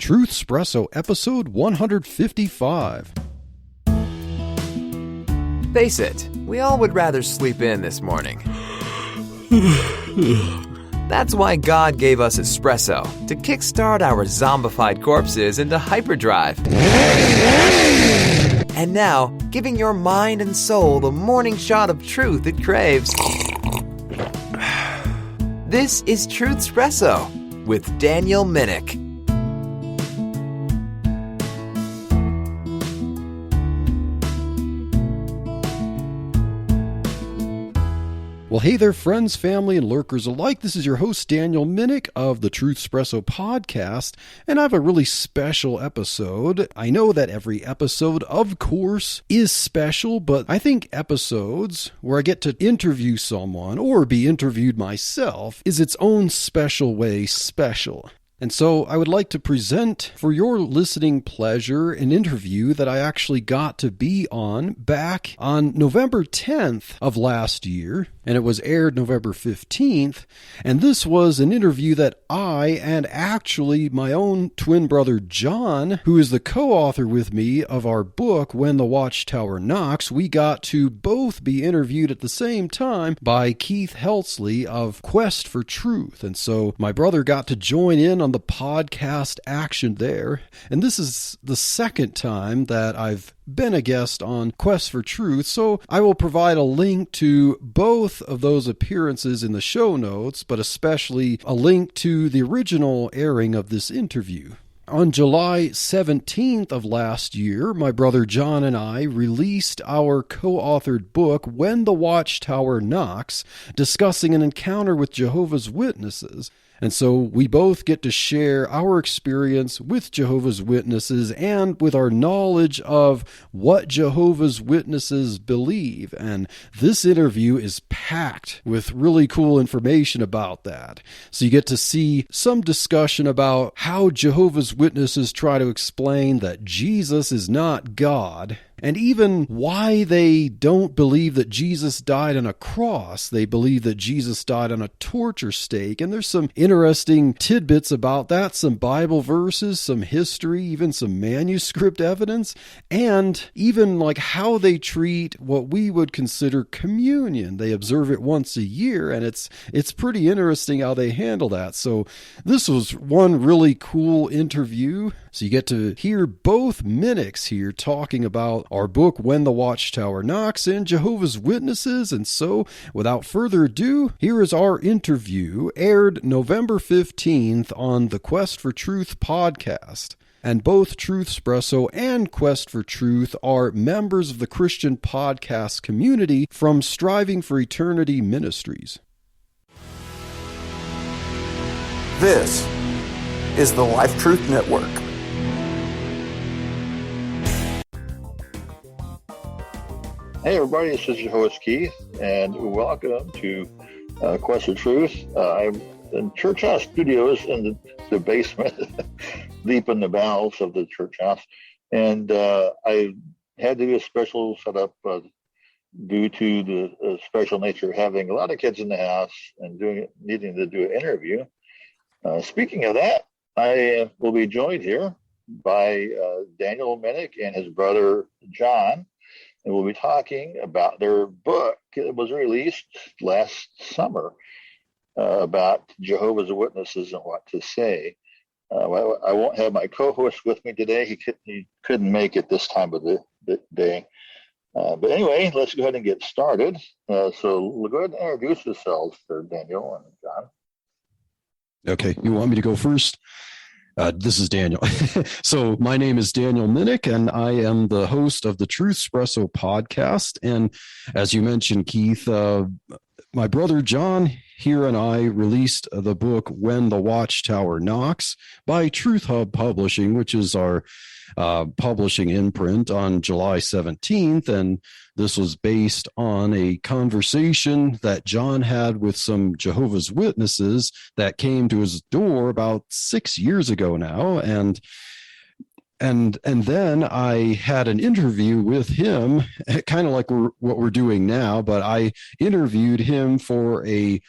Truth Espresso, episode 155. Face it, we all would rather sleep in this morning. That's why God gave us espresso, to kickstart our zombified corpses into hyperdrive. And now, giving your mind and soul the morning shot of truth it craves. This is Truth Espresso with Daniel Minnick. Well, hey there, friends, family, and lurkers alike. This is your host, Daniel Minnick of the Truth Espresso podcast, and I have a really special episode. I know that every episode, of course, is special, but I think episodes where I get to interview someone or be interviewed myself is its own special way special. And so I would like to present for your listening pleasure an interview that I actually got to be on back on November 10th of last year, and it was aired November 15th. And this was an interview that I and actually my own twin brother John, who is the co-author with me of our book, When the Watchtower Knocks, we got to both be interviewed at the same time by Keith Helsley of Quest for Truth. And so my brother got to join in on the podcast action there. And this is the second time that I've been a guest on Quest for Truth, so I will provide a link to both of those appearances in the show notes, but especially a link to the original airing of this interview. On July 17th of last year, my brother John and I released our co-authored book, When the Watchtower Knocks, discussing an encounter with Jehovah's Witnesses. And so we both get to share our experience with Jehovah's Witnesses and with our knowledge of what Jehovah's Witnesses believe. And this interview is packed with really cool information about that. So you get to see some discussion about how Jehovah's Witnesses try to explain that Jesus is not God, and even why they don't believe that Jesus died on a cross. They believe that Jesus died on a torture stake. And there's some interesting tidbits about that, some Bible verses, some history, even some manuscript evidence, and even like how they treat what we would consider communion. They observe it once a year, and it's pretty interesting how they handle that. So this was one really cool interview. So you get to hear both Minnicks here talking about our book, When the Watchtower Knocks, and Jehovah's Witnesses. And so, without further ado, here is our interview, aired November 15th on the Quest for Truth podcast. And both Truth Espresso and Quest for Truth are members of the Christian podcast community from Striving for Eternity Ministries. This is the Life Truth Network. Hey everybody, this is your host Keith, and welcome to Quest of Truth. I'm in Church House Studios in the basement, deep in the bowels of the church house, and I had to do a special setup due to the special nature of having a lot of kids in the house and needing to do an interview. Speaking of that, I will be joined here by Daniel Minnick and his brother John. And we'll be talking about their book. It was released last summer about Jehovah's Witnesses and what to say. I won't have my co-host with me today. He couldn't make it this time of the day. But anyway, let's go ahead and get started. So we'll go ahead and introduce yourselves for Daniel and John. Okay, you want me to go first? This is Daniel. So my name is Daniel Minnick, and I am the host of the Truth Espresso podcast. And as you mentioned, Keith, my brother John here and I released the book When the Watchtower Knocks by Truth Hub Publishing, which is our publishing imprint, on July 17th. And this was based on a conversation that John had with some Jehovah's Witnesses that came to his door about 6 years ago now. And and then I had an interview with him, kind of like what we're doing now, but I interviewed him for a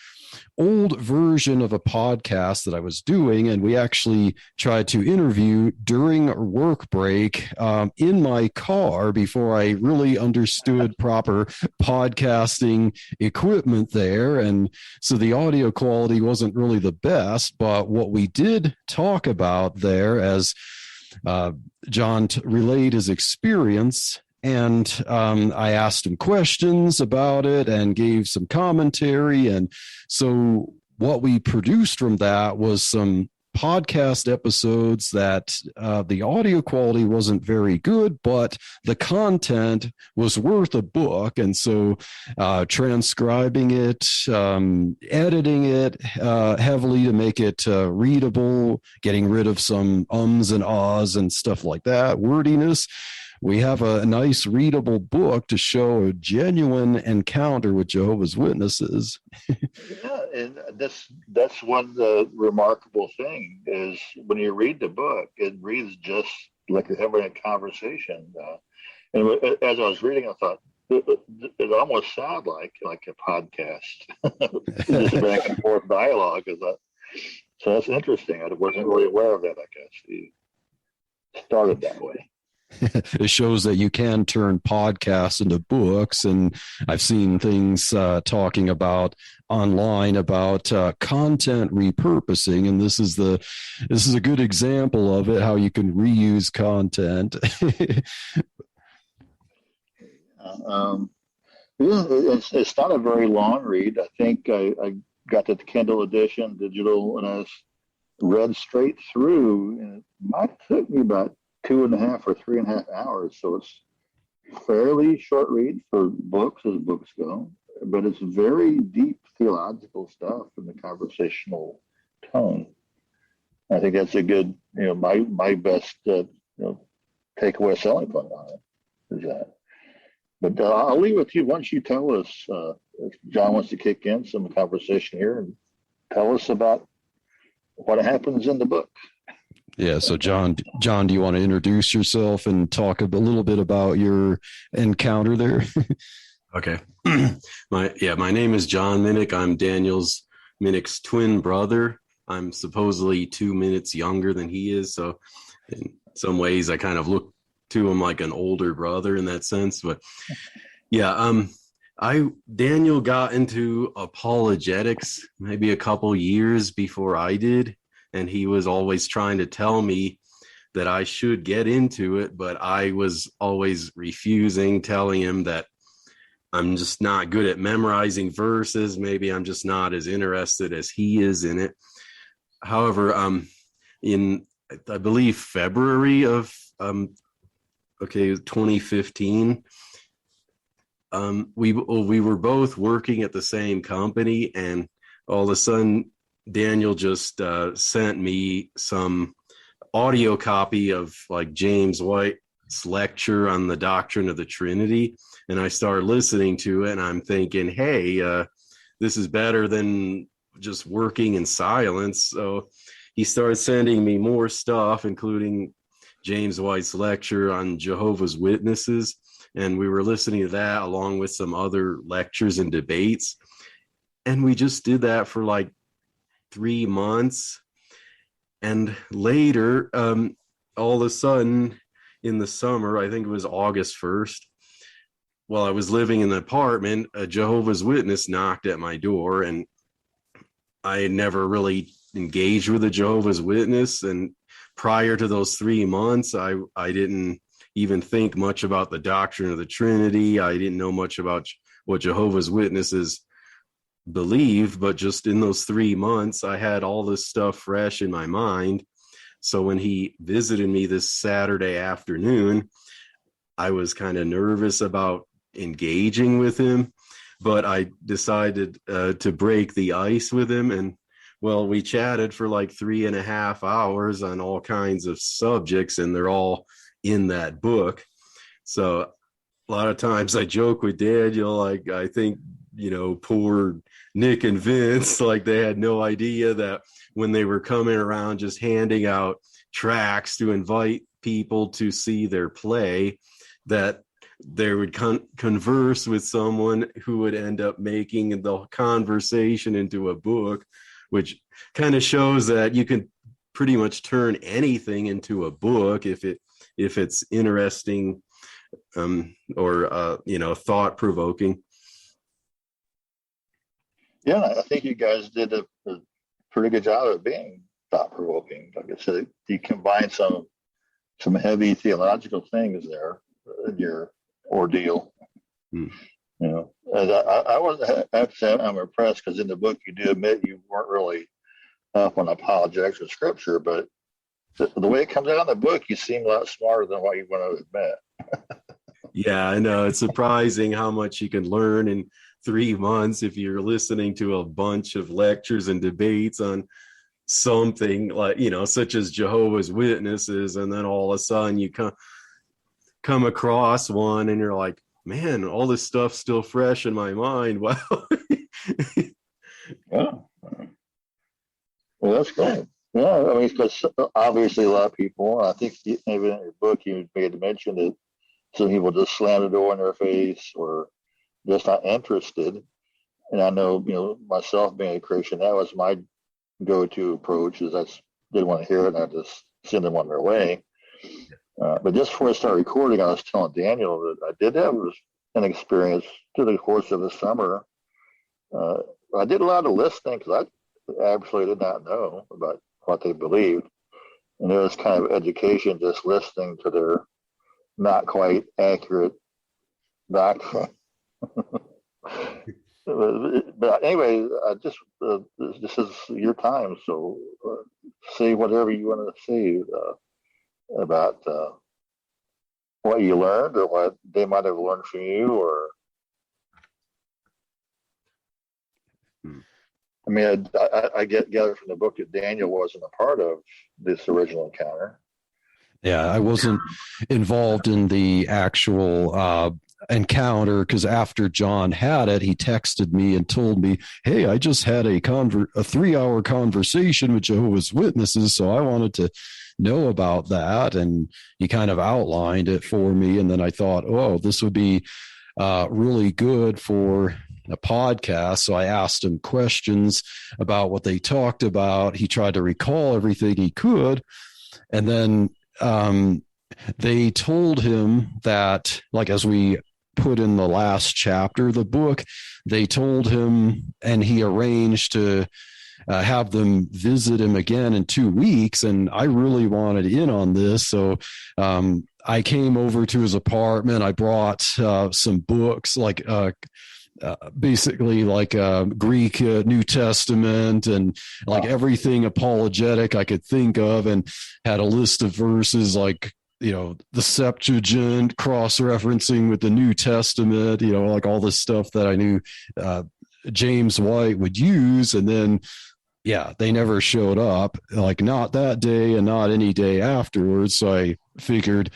old version of a podcast that I was doing, and we actually tried to interview during a work break in my car before I really understood proper podcasting equipment there. And so the audio quality wasn't really the best, but what we did talk about there, as John relayed his experience, and I asked him questions about it and gave some commentary. And so what we produced from that was some podcast episodes that the audio quality wasn't very good, but the content was worth a book. And so transcribing it, editing it heavily to make it readable, getting rid of some ums and ahs and stuff like that, wordiness. We have a nice readable book to show a genuine encounter with Jehovah's Witnesses. Yeah, and that's one remarkable thing is when you read the book, it reads just like you're having a conversation. And as I was reading, I thought it almost sounded like a podcast, just back and forth dialogue. So that's interesting. I wasn't really aware of that. I guess he started that way. It shows that you can turn podcasts into books, and I've seen things talking about online about content repurposing, and this is a good example of it, how you can reuse content. It's not a very long read. I think I got the Kindle edition, digital, and I read straight through, and it might have took me about 2.5 or 3.5 hours. So it's fairly short read for books as books go, but it's very deep theological stuff in the conversational tone. I think that's a good, my best, takeaway selling point on it is that. But I'll leave it with you. Once you tell us, if John wants to kick in some conversation here and tell us about what happens in the book. Yeah. So John, do you want to introduce yourself and talk a little bit about your encounter there? Okay. My name is John Minnick. I'm Daniel's Minnick's twin brother. I'm supposedly 2 minutes younger than he is. So in some ways I kind of look to him like an older brother in that sense. But yeah, Daniel got into apologetics maybe a couple years before I did. And he was always trying to tell me that I should get into it, but I was always refusing, telling him that I'm just not good at memorizing verses. Maybe I'm just not as interested as he is in it. However, in, I believe, February of 2015, we were both working at the same company, and all of a sudden, Daniel just sent me some audio copy of like James White's lecture on the doctrine of the Trinity. And I started listening to it and I'm thinking, hey, this is better than just working in silence. So he started sending me more stuff, including James White's lecture on Jehovah's Witnesses. And we were listening to that along with some other lectures and debates. And we just did that for like 3 months, and later all of a sudden in the summer, I think it was August 1st, while I was living in the apartment, a Jehovah's Witness knocked at my door, and I had never really engaged with a Jehovah's Witness, and prior to those 3 months I didn't even think much about the doctrine of the Trinity. I didn't know much about what Jehovah's Witnesses believe, but just in those 3 months I had all this stuff fresh in my mind. So when he visited me this Saturday afternoon, I was kind of nervous about engaging with him, but I decided to break the ice with him. And well, we chatted for like 3.5 hours on all kinds of subjects, and they're all in that book. So a lot of times I joke with Daniel, like, I think, poor Nick and Vince, like they had no idea that when they were coming around just handing out tracts to invite people to see their play, that they would converse with someone who would end up making the conversation into a book, which kind of shows that you can pretty much turn anything into a book if it's interesting, or thought provoking. Yeah, I think you guys did a pretty good job of being thought provoking. Like I said, you combine some heavy theological things there in your ordeal. And I have to say I'm impressed, because in the book you do admit you weren't really up on apologetics or scripture, but the way it comes out in the book, you seem a lot smarter than what you want to admit. Yeah, I know. It's surprising how much you can learn in 3 months if you're listening to a bunch of lectures and debates on something like, such as Jehovah's Witnesses, and then all of a sudden you come across one and you're like, man, all this stuff's still fresh in my mind. Wow. Yeah. Well, that's great. Yeah, I mean, because obviously a lot of people, I think maybe in your book you made a mention that some people just slam the door in their face or just not interested. And I know, myself being a Christian, that was my go-to approach, is I didn't want to hear it and I just send them on their way. But just before I started recording, I was telling Daniel that I did have an experience through the course of the summer. I did a lot of listening because I absolutely did not know about what they believed. And it was kind of education, just listening to their not quite accurate doctrine. But anyway, this is your time, so say whatever you want to say about what you learned or what they might have learned from you, or I mean, I gathered from the book that Daniel wasn't a part of this original encounter. Yeah, I wasn't involved in the actual encounter, because after John had it, he texted me and told me, hey, I just had a 3-hour conversation with Jehovah's Witnesses, so I wanted to know about that. And he kind of outlined it for me. And then I thought, oh, this would be really good for a podcast. So I asked him questions about what they talked about. He tried to recall everything he could. And then they told him that, like, as we put in the last chapter of the book, they told him, and he arranged to have them visit him again in 2 weeks. And I really wanted in on this. So I came over to his apartment. I brought some books, like basically like Greek New Testament and like everything apologetic I could think of, and had a list of verses like, the Septuagint cross-referencing with the New Testament, like all this stuff that I knew James White would use. And then, yeah, they never showed up, like not that day and not any day afterwards. So I figured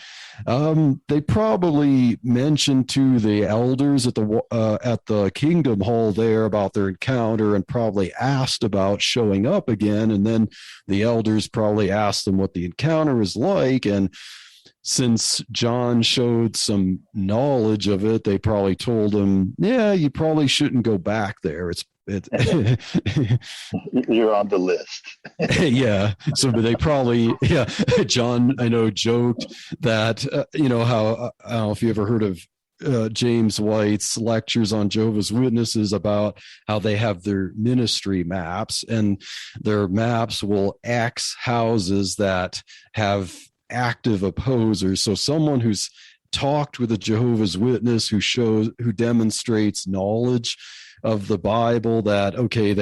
they probably mentioned to the elders at the Kingdom Hall there about their encounter, and probably asked about showing up again. And then the elders probably asked them what the encounter was like. And since John showed some knowledge of it, they probably told him, yeah, you probably shouldn't go back there. You're on the list. Yeah. So they probably, John, I know, joked that, how, I don't know if you ever heard of James White's lectures on Jehovah's Witnesses about how they have their ministry maps, and their maps will X houses that have active opposers. So someone who's talked with a Jehovah's Witness who demonstrates knowledge of the Bible, that okay,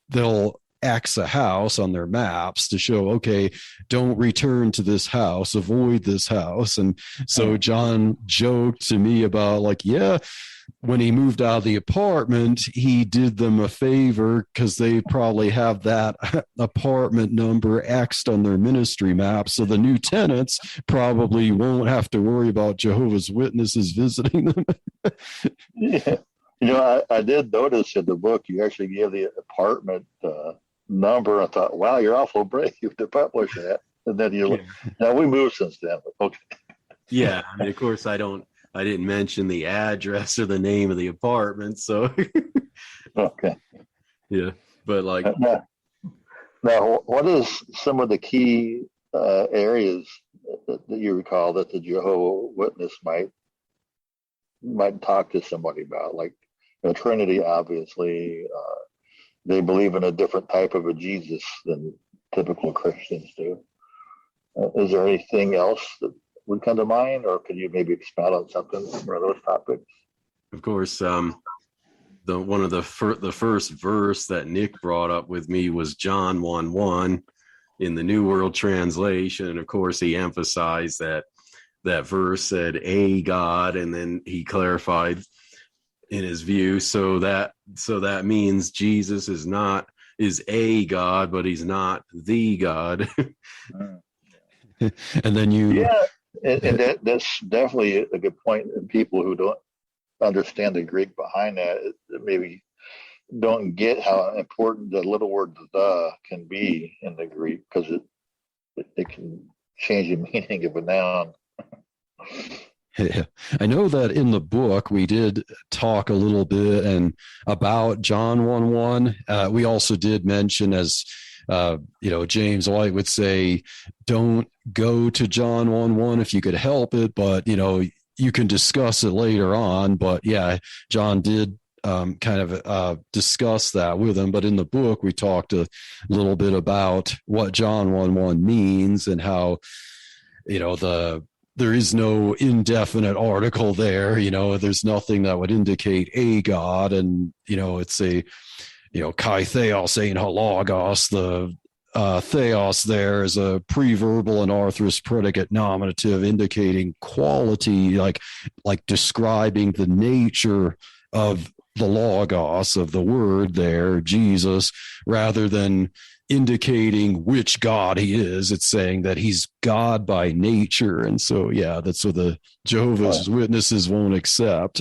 they'll X a house on their maps to show, okay, don't return to this house, avoid this house. And so John joked to me about, like, yeah, when he moved out of the apartment, he did them a favor because they probably have that apartment number X'd on their ministry map. So the new tenants probably won't have to worry about Jehovah's Witnesses visiting them. Yeah. I did notice in the book you actually gave the apartment number. I thought, wow, you're awful brave to publish that. And then now we moved since then. Okay. Yeah, I mean, of course, I didn't mention the address or the name of the apartment, so Okay. yeah. But like, now, what is some of the key areas that you recall that the Jehovah Witness might talk to somebody about? Like the Trinity, obviously, they believe in a different type of a Jesus than typical Christians do. Is there anything else that would come to mind, or could you maybe expound on something for those topics? of course, the first verse that Nick brought up with me was John 1:1 in the New World Translation. And of course, he emphasized that verse said a God, and then he clarified in his view. So that means Jesus is a God, but he's not the God. And then and that's definitely a good point. And people who don't understand the Greek behind that maybe don't get how important the little word "the" can be in the Greek, because it can change the meaning of a noun. I know that in the book we did talk a little bit and about John 1:1. We also did mention, as James White would say, don't go to John 1:1 if you could help it, but you can discuss it later on. But yeah, John did discuss that with him. But in the book, we talked a little bit about what John 1:1 means and how, there is no indefinite article there. There's nothing that would indicate a God. And, it's a, kai theos ein halagos. The theos there is a preverbal and arthrous predicate nominative indicating quality, like describing the nature of the logos, of the word there, Jesus, rather than indicating which God he is. It's saying that he's God by nature. And so, yeah, that's what the Jehovah's Witnesses won't accept.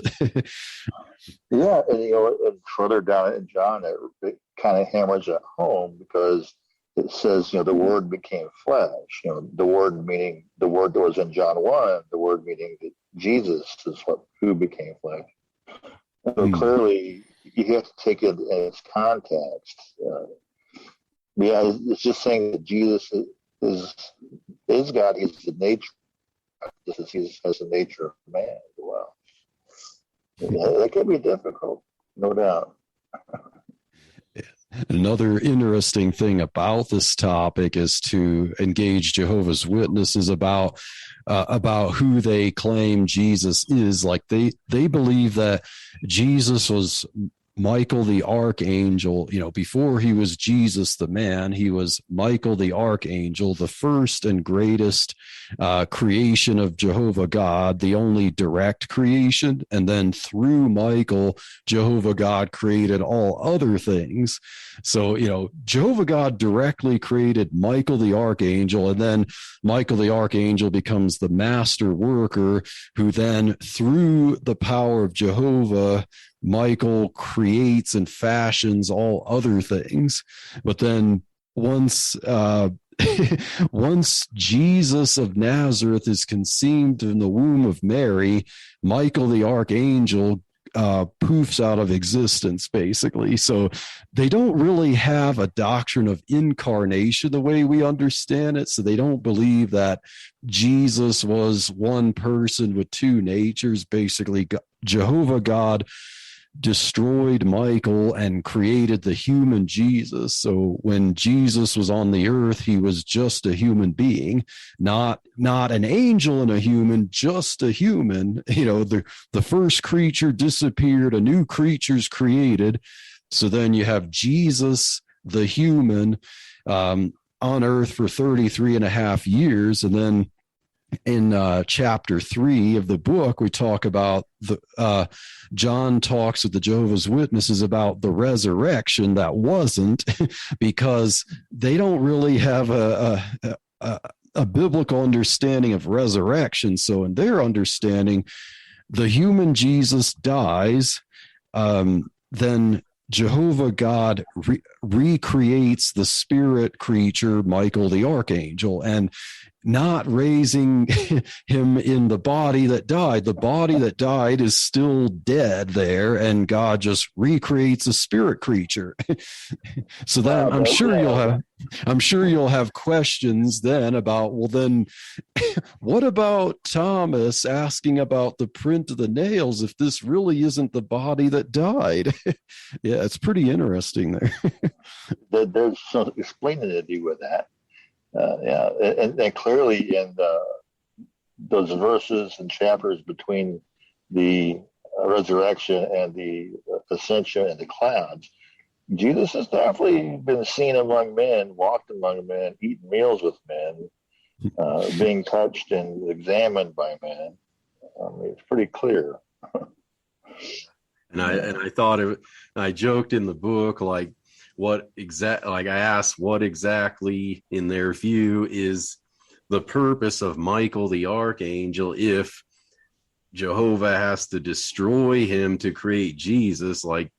Yeah, and further down in John, it kind of hammers it home, because it says, the Word became flesh. The Word meaning the Word that was in John 1, the Word meaning that Jesus is who became flesh. So clearly, you have to take it in its context. It's just saying that Jesus is God. He's the nature. Jesus has the nature of man as well. That can be difficult, no doubt. Another interesting thing about this topic is to engage Jehovah's Witnesses about who they claim Jesus is. Like they believe that Jesus was Michael the Archangel. Before he was Jesus the man, he was Michael the Archangel, the first and greatest creation of Jehovah God, the only direct creation. And then through Michael, Jehovah God created all other things. So, Jehovah God directly created Michael the Archangel, and then Michael the Archangel becomes the master worker, who then, through the power of Jehovah, Michael creates and fashions all other things. But then once Jesus of Nazareth is conceived in the womb of Mary, Michael the Archangel poofs out of existence, basically. So they don't really have a doctrine of incarnation the way we understand it. So they don't believe that Jesus was one person with two natures. Basically, Jehovah God destroyed Michael and created the human Jesus. So when Jesus was on the earth, he was just a human being, not an angel and a human, just a human. The first creature disappeared, a new creature's created. So then you have Jesus, the human, on earth for 33 and a half years. And then in chapter 3 of the book, we talk about John talks with the Jehovah's Witnesses about the resurrection that wasn't, because they don't really have a biblical understanding of resurrection. So in their understanding, the human Jesus dies, then Jehovah God recreates the spirit creature, Michael the archangel, and not raising him in the body that died. The body that died is still dead there, and God just recreates a spirit creature. So then I'm sure you'll have questions then about, well, then what about Thomas asking about the print of the nails if this really isn't the body that died? Yeah, it's pretty interesting there. There's some explaining to do with that. And clearly in those verses and chapters between the resurrection and the ascension and the clouds, Jesus has definitely been seen among men, walked among men, eaten meals with men, being touched and examined by men. It's pretty clear. And I thought I joked in the book, like, I asked what exactly in their view is the purpose of Michael the archangel if Jehovah has to destroy him to create Jesus. Like,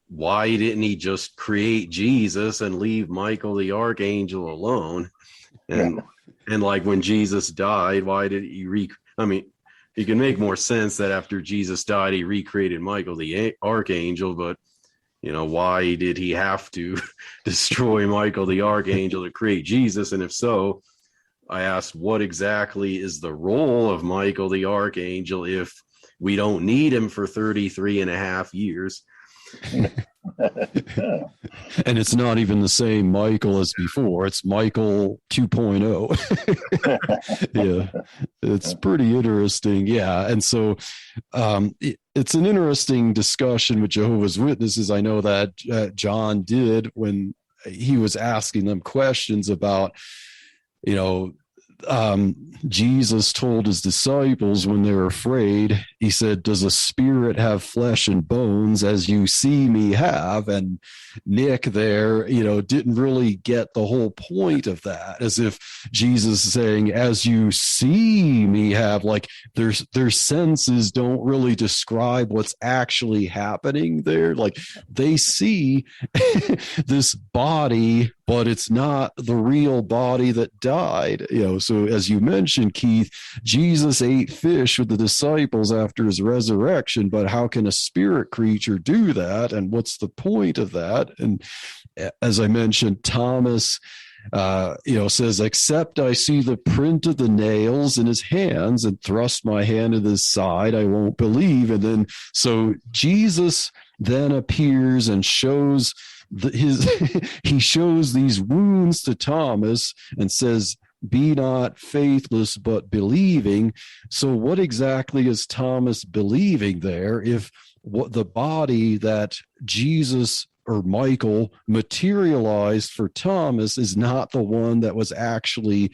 why didn't he just create Jesus and leave Michael the archangel alone? And like when Jesus died, why did he it can make more sense that after Jesus died, he recreated Michael the archangel, but why did he have to destroy Michael the archangel to create Jesus? And if so, I asked, what exactly is the role of Michael the archangel if we don't need him for 33 and a half years? And it's not even the same Michael as before. It's Michael 2.0. Yeah, it's pretty interesting. Yeah. And so it's an interesting discussion with Jehovah's Witnesses. I know that John did when he was asking them questions about, Jesus told his disciples when they were afraid, he said, does a spirit have flesh and bones as you see me have? And Nick there, didn't really get the whole point of that, as if Jesus is saying, as you see me have, like their senses don't really describe what's actually happening there. Like they see this body, but it's not the real body that died. So as you mentioned, Keith, Jesus ate fish with the disciples after his resurrection, but how can a spirit creature do that? And what's the point of that? And as I mentioned, Thomas, says, except I see the print of the nails in his hands and thrust my hand in his side, I won't believe. And then, so Jesus then appears and shows he shows these wounds to Thomas and says, be not faithless, but believing. So what exactly is Thomas believing there if what the body that Jesus or Michael materialized for Thomas is not the one that was actually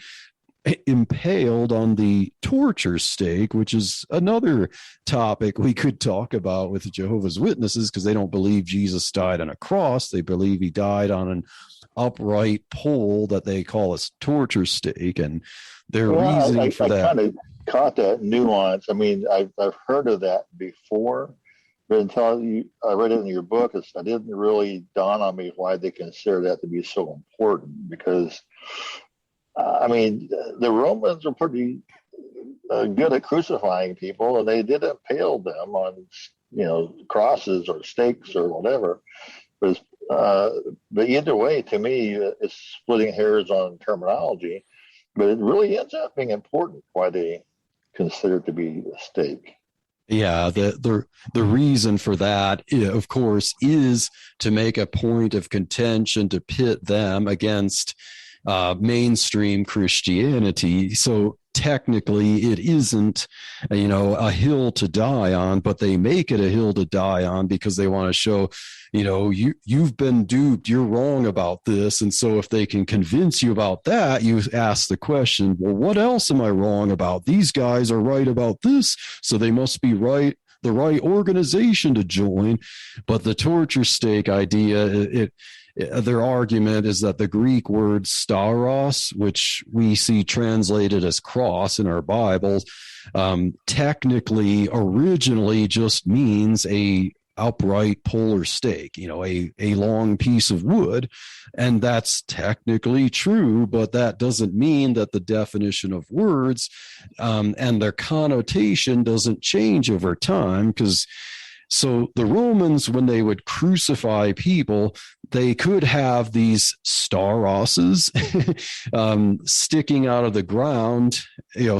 impaled on the torture stake, which is another topic we could talk about with Jehovah's Witnesses, because they don't believe Jesus died on a cross. They believe he died on an upright pole that they call a torture stake, and their reasoning for that. I kind of caught that nuance. I mean, I've heard of that before, but until I read it in your book, it didn't really dawn on me why they consider that to be so important, because the Romans were pretty good at crucifying people, and they did impale them on, crosses or stakes or whatever. But either way, to me, it's splitting hairs on terminology. But it really ends up being important why they consider it to be a stake. Yeah, the reason for that, of course, is to make a point of contention to pit them against mainstream Christianity. So technically it isn't, a hill to die on, but they make it a hill to die on because they want to show, you've been duped, you're wrong about this. And so if they can convince you about that, you ask the question, well, what else am I wrong about? These guys are right about this, so they must be right, the right organization to join. But the torture stake idea, their argument is that the Greek word stauros, which we see translated as cross in our Bibles, technically originally just means a upright polar stake, a long piece of wood. And that's technically true, but that doesn't mean that the definition of words and their connotation doesn't change over time. Because so the Romans, when they would crucify people, they could have these starosses sticking out of the ground.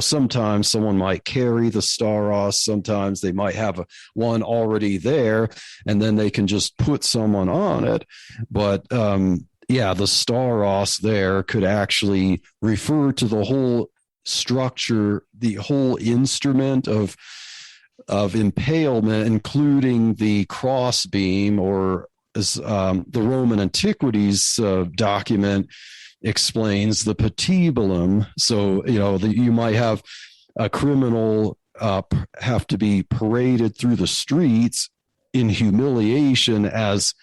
Sometimes someone might carry the staros. Sometimes they might have one already there, and then they can just put someone on it. But the staros there could actually refer to the whole structure, the whole instrument of impalement, including the crossbeam, or as the Roman Antiquities document explains, the patibulum. So, you might have a criminal have to be paraded through the streets in humiliation as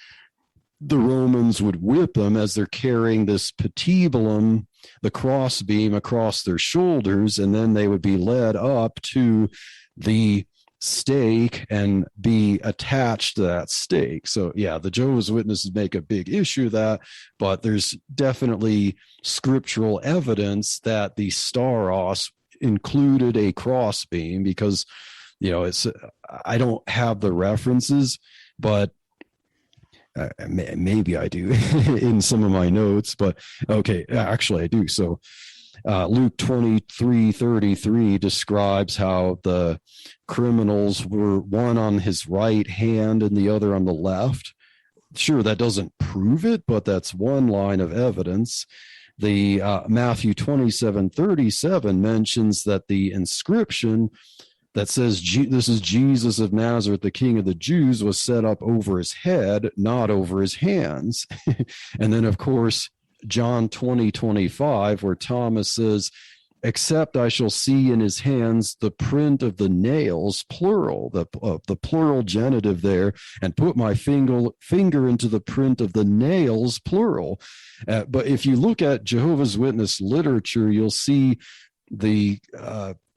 the Romans would whip them as they're carrying this patibulum, the crossbeam, across their shoulders, and then they would be led up to the stake and be attached to that stake. So the Jehovah's Witnesses make a big issue of that, but there's definitely scriptural evidence that the staros included a crossbeam, because it's, I don't have the references, but maybe I do in some of my notes, but okay, actually I do. So Luke 23:33 describes how the criminals were one on his right hand and the other on the left. Sure, that doesn't prove it, but that's one line of evidence. The Matthew 27:37 mentions that the inscription that says this is Jesus of Nazareth, the King of the Jews, was set up over his head, not over his hands. And then, of course, John 20:25, where Thomas says, "Except I shall see in his hands the print of the nails," plural, the plural genitive there, "and put my finger into the print of the nails," plural. But if you look at Jehovah's Witness literature, you'll see the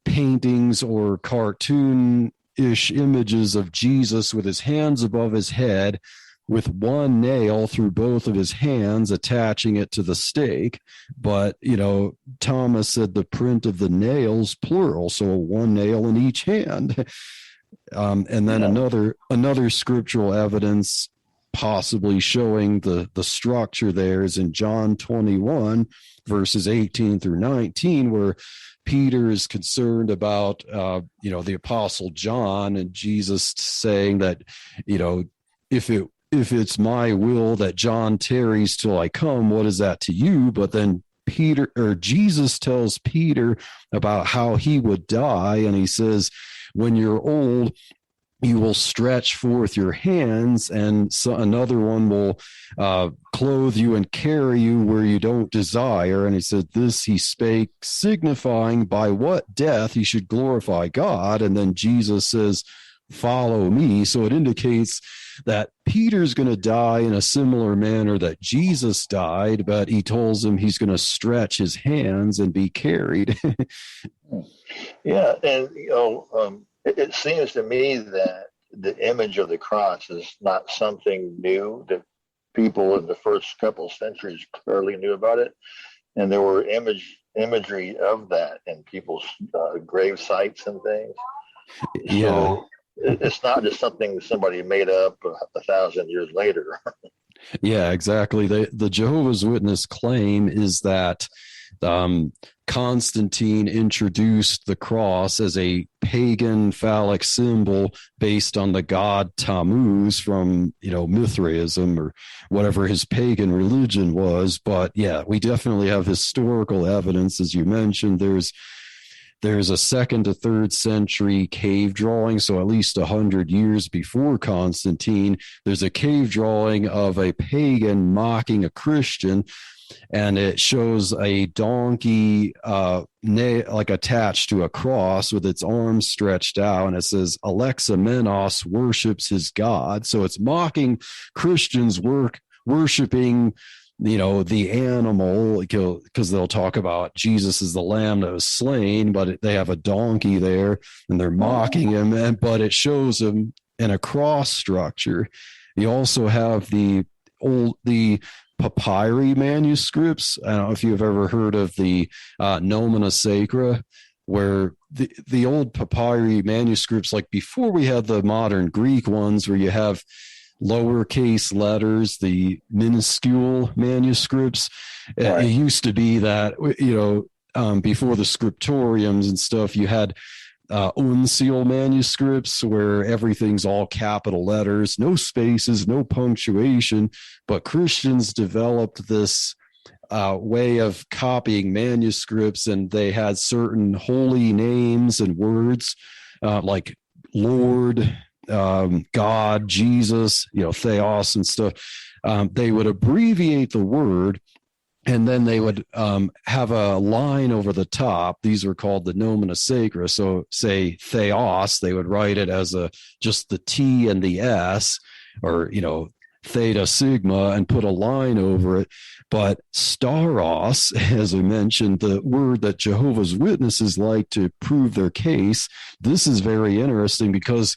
paintings or cartoon-ish images of Jesus with his hands above his head, with one nail through both of his hands, attaching it to the stake. But, Thomas said the print of the nails, plural, so one nail in each hand. And then another scriptural evidence possibly showing the structure there is in John 21, verses 18 through 19, where Peter is concerned about, the Apostle John, and Jesus saying that, if it's my will that John tarries till I come, what is that to you? But then Jesus tells Peter about how he would die. And he says, when you're old, you will stretch forth your hands, and another one will clothe you and carry you where you don't desire. And he said, this he spake, signifying by what death he should glorify God. And then Jesus says, follow me. So it indicates that Peter's going to die in a similar manner that Jesus died, but he tells him he's going to stretch his hands and be carried. Yeah, and it seems to me that the image of the cross is not something new, that people in the first couple of centuries clearly knew about it, and there were imagery of that in people's grave sites and things. Yeah. So it's not just something somebody made up 1,000 years later. Yeah, exactly. The Jehovah's Witness claim is that Constantine introduced the cross as a pagan phallic symbol based on the god Tammuz from, Mithraism or whatever his pagan religion was. But yeah, we definitely have historical evidence, as you mentioned. There's a 2nd to 3rd century cave drawing, so at least 100 years before Constantine, there's a cave drawing of a pagan mocking a Christian, and it shows a donkey like attached to a cross with its arms stretched out, and it says Alexamenos worships his God. So it's mocking Christians worshiping the animal, because they'll talk about Jesus is the lamb that was slain, but they have a donkey there and they're mocking him. But it shows him and a cross structure. You also have the papyri manuscripts. I don't know if you've ever heard of the Nomina Sacra, where the old papyri manuscripts, like before we had the modern Greek ones where you have lowercase letters, the minuscule manuscripts. Right. It used to be that, before the scriptoriums and stuff, you had uncial manuscripts where everything's all capital letters, no spaces, no punctuation. But Christians developed this way of copying manuscripts, and they had certain holy names and words like Lord, God, Jesus, Theos and stuff. They would abbreviate the word, and then they would have a line over the top. These are called the Nomina Sacra. So say Theos, they would write it as just the T and the S, or, Theta Sigma, and put a line over it. But Staros, as I mentioned, the word that Jehovah's Witnesses like to prove their case, this is very interesting because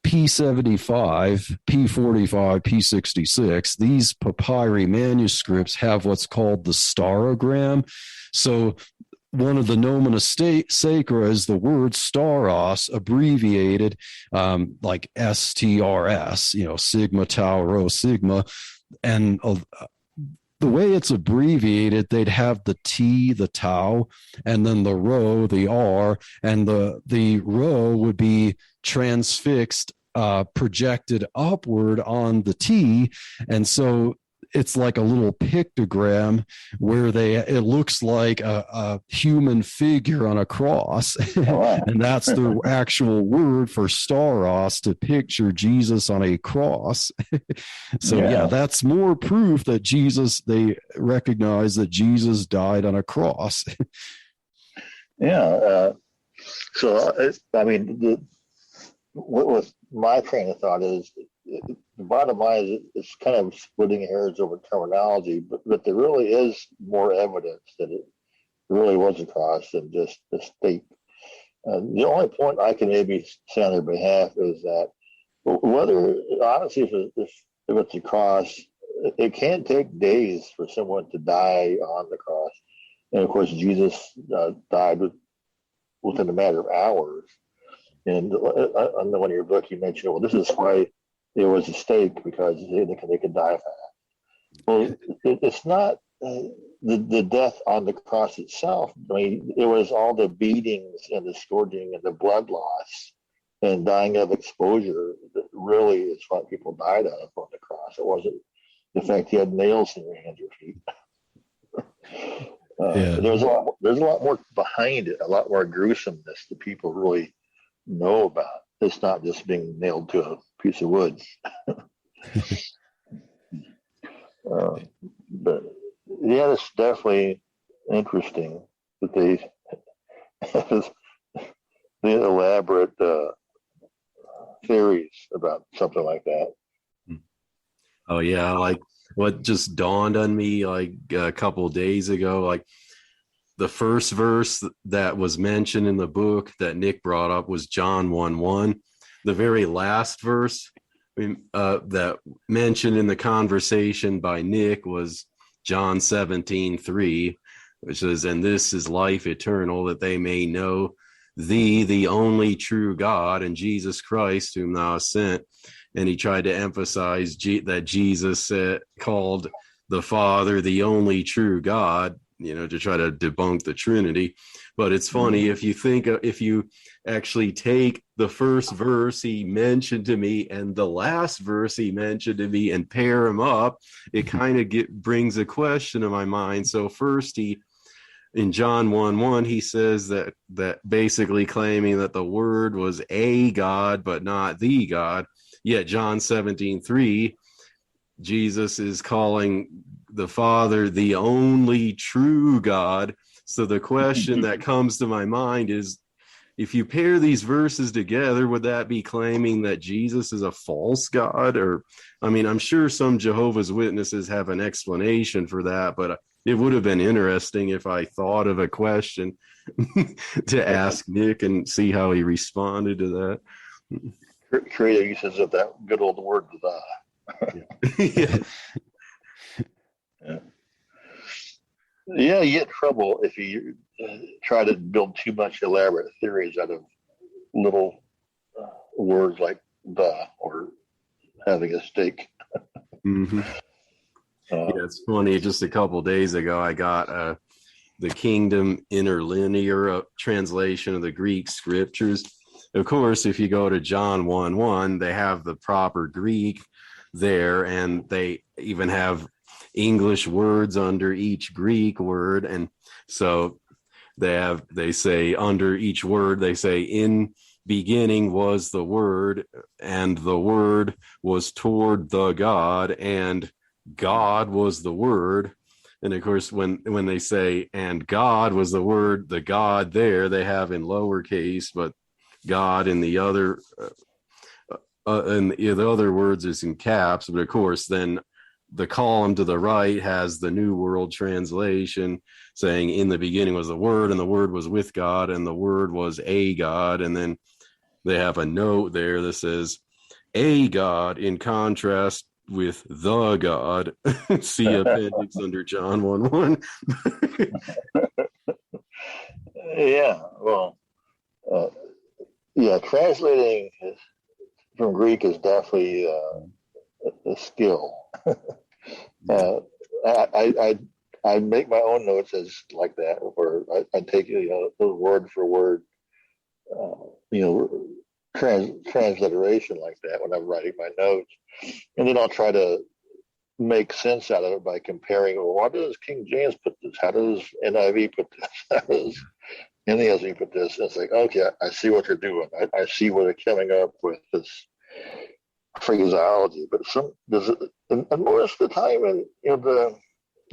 P75, P45, P66, these papyri manuscripts have what's called the starogram. So one of the Nomina Sacra is the word staros, abbreviated like STRS, sigma, tau, rho, sigma. And the way it's abbreviated, they'd have the T, the tau, and then the rho, the R, and the rho would be transfixed, projected upward on the T. And so it's like a little pictogram where it looks like a human figure on a cross. And that's the actual word for staros, to picture Jesus on a cross. So yeah, that's more proof that they recognize that Jesus died on a cross. What was my train of thought is, the bottom line is it's kind of splitting hairs over terminology, but there really is more evidence that it really was a cross than just a stake. The only point I can maybe say on their behalf is that whether, honestly, if it's a cross, it can't take days for someone to die on the cross. And of course, Jesus died within a matter of hours. And on one of your books, you mentioned, well, this is why it was a stake, because they could die fast. Well, it's not the death on the cross itself. I mean, it was all the beatings and the scourging and the blood loss and dying of exposure that really is what people died of on the cross. It wasn't the fact he had nails in your hands or feet. There's a lot more behind it, a lot more gruesomeness that people really know about. It's not just being nailed to a piece of wood. But yeah, it's definitely interesting that they have the elaborate theories about something like that. Oh yeah, like what just dawned on me like a couple of days ago, like the first verse that was mentioned in the book that Nick brought up was John 1:1. The very last verse that mentioned in the conversation by Nick was John 17:3, which says, "And this is life eternal, that they may know thee, the only true God, and Jesus Christ, whom thou hast sent." And he tried to emphasize that Jesus called the Father the only true God, to try to debunk the Trinity. But it's funny, if you actually take the first verse he mentioned to me and the last verse he mentioned to me and pair them up, it kind of brings a question to my mind. So first, in John 1:1, he says that basically claiming that the Word was a God, but not the God. Yet John 17:3, Jesus is calling the Father the only true God. So the question that comes to my mind is, if you pair these verses together, would that be claiming that Jesus is a false God? Or, I mean, I'm sure some Jehovah's Witnesses have an explanation for that, but it would have been interesting if I thought of a question to ask Nick and see how he responded to that. creative uses of that good old word, the. Yeah. Yeah. Yeah, you get in trouble if you try to build too much elaborate theories out of little words like the or having a steak. Mm-hmm. Yeah, it's funny. Just a couple days ago, I got the Kingdom Interlinear translation of the Greek scriptures. Of course, if you go to John 1:1, they have the proper Greek there, and they even have English words under each Greek word. And so they say under each word, they say in beginning was the word, and the word was toward the God, and God was the word. And of course, when they say and God was the word, the God there they have in lowercase, but God in the other and the other words is in caps. But of course, then the column to the right has the New World Translation saying in the beginning was the word, and the word was with God, and the word was a God. And then they have a note there that says a God in contrast with the God. See appendix under John 1:1. Yeah, well, yeah, translating from Greek is definitely a skill. I make my own notes as like that, where I take word for word, transliteration like that when I'm writing my notes, and then I'll try to make sense out of it by comparing. Well, what does King James put this? How does NIV put this? How does NASB put this? And it's like, okay, I see what they're doing. I see where they're coming up with this phraseology. But and most of the time, in the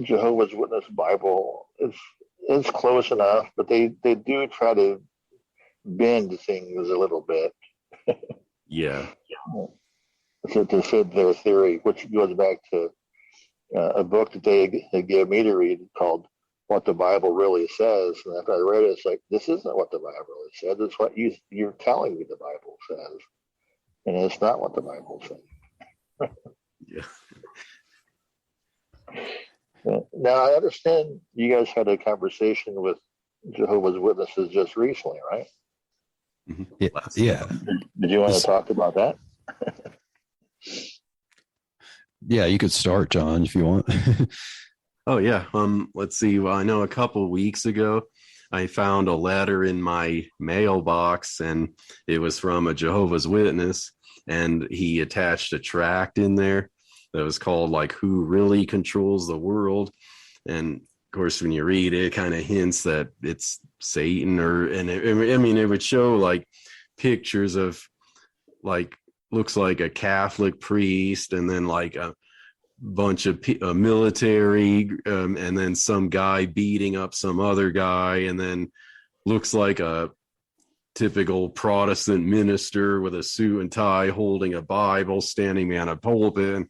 Jehovah's Witness Bible, it's close enough, but they do try to bend things a little bit. Yeah. To fit their theory, which goes back to a book that they gave me to read called What the Bible Really Says. And after I read it, it's like, this isn't what the Bible really says. It's what you're telling me the Bible says. And it's not what the Bible says. Yeah. Now, I understand you guys had a conversation with Jehovah's Witnesses just recently, right? Mm-hmm. Yeah. Did you want to talk about that? Yeah, you could start, John, if you want. Oh yeah. Let's see. Well, I know a couple of weeks ago I found a letter in my mailbox, and it was from a Jehovah's Witness, and he attached a tract in there that was called like Who Really Controls the World. And of course, when you read it, it kind of hints that it's Satan, it would show like pictures of like, looks like a Catholic priest, and then like a bunch of military, and then some guy beating up some other guy, and then looks like a typical Protestant minister with a suit and tie holding a Bible standing behind a pulpit, and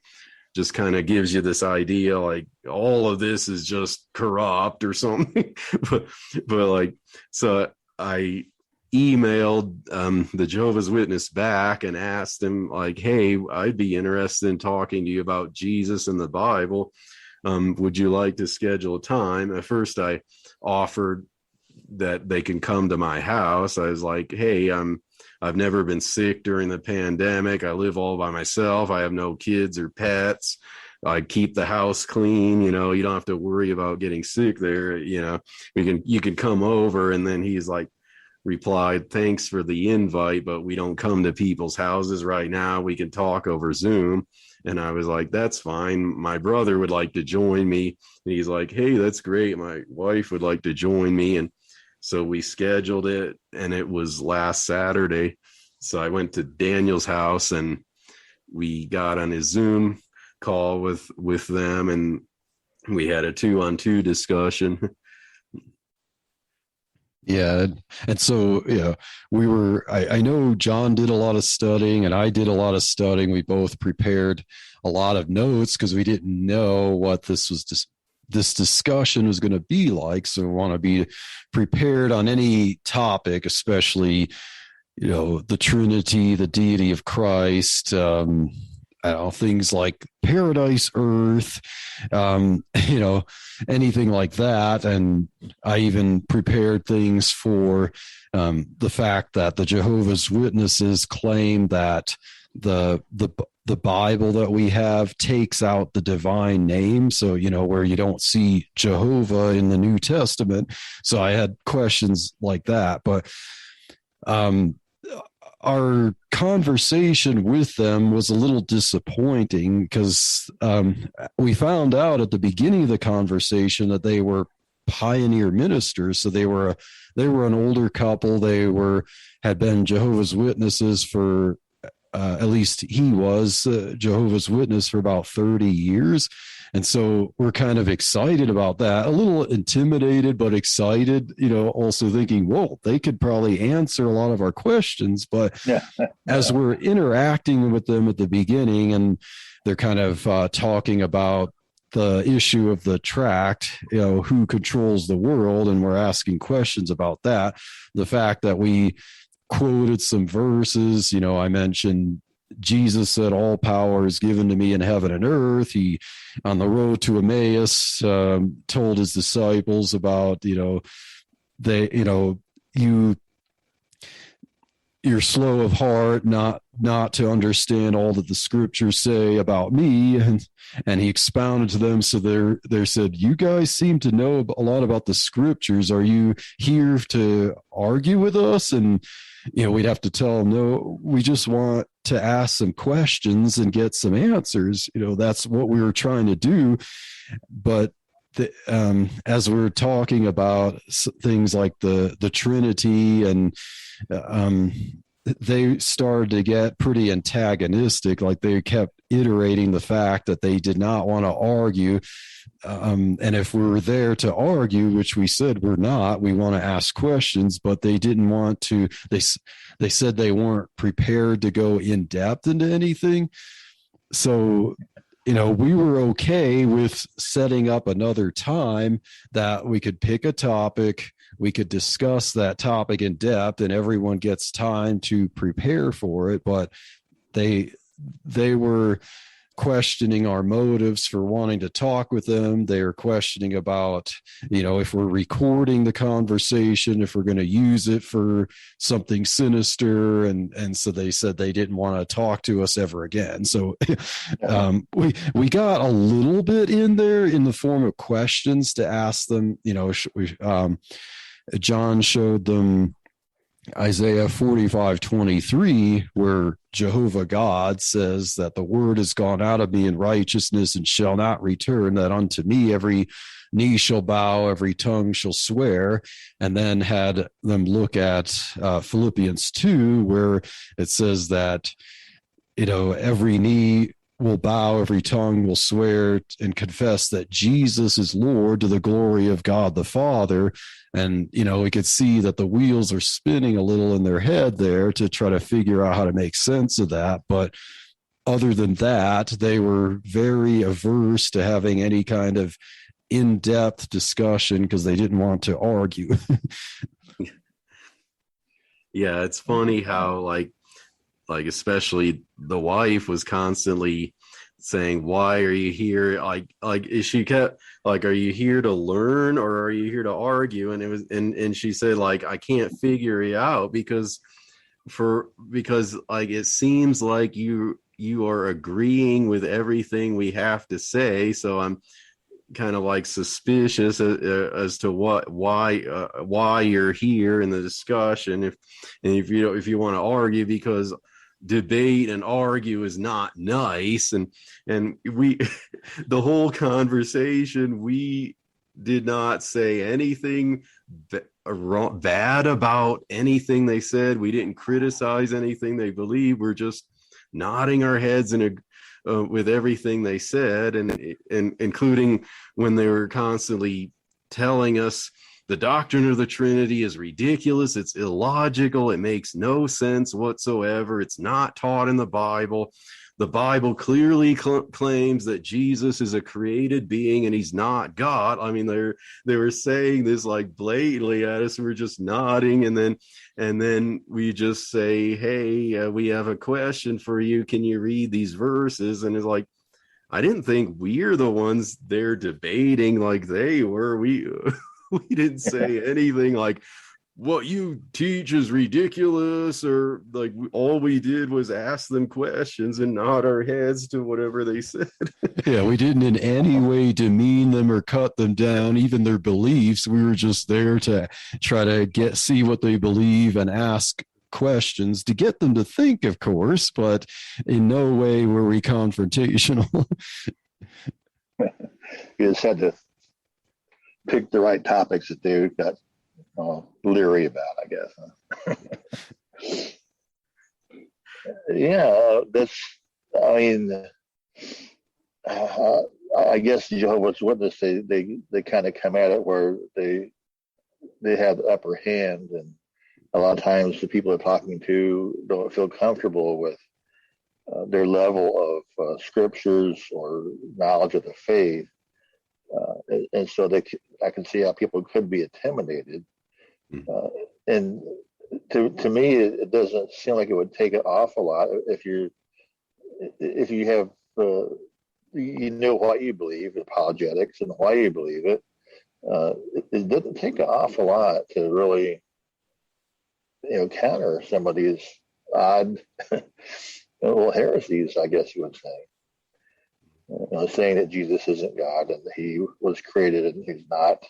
just kind of gives you this idea like all of this is just corrupt or something. but like, so I emailed the Jehovah's Witness back and asked him like, hey, I'd be interested in talking to you about Jesus and the Bible. Would you like to schedule a time? At first I offered that they can come to my house. I was like, hey, I've never been sick during the pandemic. I live all by myself. I have no kids or pets. I keep the house clean. You don't have to worry about getting sick there. You can come over. And then he's like, replied, thanks for the invite, but we don't come to people's houses right now. We can talk over Zoom. And I was like, that's fine. My brother would like to join me. And he's like, hey, that's great. My wife would like to join me. And so we scheduled it, and it was last Saturday. So I went to Daniel's house, and we got on his Zoom call with them, and we had a 2-on-2 discussion. Yeah. And so, I know John did a lot of studying and I did a lot of studying. We both prepared a lot of notes because we didn't know what this discussion was going to be like. So we want to be prepared on any topic, especially the Trinity, the deity of Christ, I don't know, things like paradise, earth, anything like that. And I even prepared things for the fact that the Jehovah's Witnesses claim that the Bible that we have takes out the divine name. So, where you don't see Jehovah in the New Testament. So I had questions like that. But our conversation with them was a little disappointing because we found out at the beginning of the conversation that they were pioneer ministers. So they were an older couple. They had been Jehovah's Witnesses for at least he was Jehovah's Witness for about 30 years. And so we're kind of excited about that, a little intimidated, but excited, also thinking, whoa, they could probably answer a lot of our questions. But as we're interacting with them at the beginning, and they're kind of talking about the issue of the tract, who controls the world, and we're asking questions about that. The fact that we quoted some verses, I mentioned Jesus said, all power is given to me in heaven and earth. He, on the road to Emmaus, told his disciples about, you're slow of heart, not to understand all that the scriptures say about me. And he expounded to them. So they said, you guys seem to know a lot about the scriptures. Are you here to argue with us? And, we'd have to tell them, no, we just want to ask some questions and get some answers. That's what we were trying to do. But as we're talking about things like the Trinity, and they started to get pretty antagonistic. Like they kept iterating the fact that they did not want to argue. And if we were there to argue, which we said we're not, we want to ask questions, but they didn't want to, they said they weren't prepared to go in depth into anything. So, we were okay with setting up another time that we could pick a topic, we could discuss that topic in depth, and everyone gets time to prepare for it. But they were questioning our motives for wanting to talk with them. They're questioning about, if we're recording the conversation, if we're going to use it for something sinister. And so they said they didn't want to talk to us ever again. So we got a little bit in there in the form of questions to ask them. John showed them Isaiah 45:23, where Jehovah God says that the word has gone out of me in righteousness and shall not return, that unto me every knee shall bow, every tongue shall swear. And then had them look at Philippians 2, where it says that, every knee will bow, every tongue will swear and confess that Jesus is Lord, to the glory of God the Father. And, we could see that the wheels are spinning a little in their head there to try to figure out how to make sense of that. But other than that, they were very averse to having any kind of in-depth discussion because they didn't want to argue. Yeah, it's funny how like especially the wife was constantly saying, why are you here? Like she kept like, are you here to learn or are you here to argue? And it was, and she said, like, I can't figure it out because like, it seems like you are agreeing with everything we have to say. So I'm kind of like suspicious as to why you're here in the discussion. If you want to argue, because debate and argue is not nice, and we the whole conversation, we did not say anything bad about anything they said. We didn't criticize anything they believed. We're just nodding our heads with everything they said, and including when they were constantly telling us the doctrine of the Trinity is ridiculous. It's illogical. It makes no sense whatsoever. It's not taught in the Bible. the Bible clearly claims that Jesus is a created being and he's not God. I mean, they were saying this like blatantly at us. We were just nodding, and then we just say, hey, we have a question for you. Can you read these verses? And it's like, I didn't think we're the ones they're debating like they were. We didn't say anything like what you teach is ridiculous, or like all we did was ask them questions and nod our heads to whatever they said. Yeah, we didn't in any way demean them or cut them down, even their beliefs. We were just there to try to see what they believe and ask questions to get them to think, of course, but in no way were we confrontational. You just had to pick the right topics that they got leery about, I guess. Yeah, I mean, I guess Jehovah's Witness, they kind of come at it where they have the upper hand, and a lot of times the people they're talking to don't feel comfortable with their level of scriptures or knowledge of the faith, and so I can see how people could be intimidated. And to me, it doesn't seem like it would take an awful lot if you have you know what you believe, apologetics, and why you believe it. It doesn't take an awful lot to really, counter some of these odd little heresies, I guess you would say. Saying that Jesus isn't God and that he was created and he's not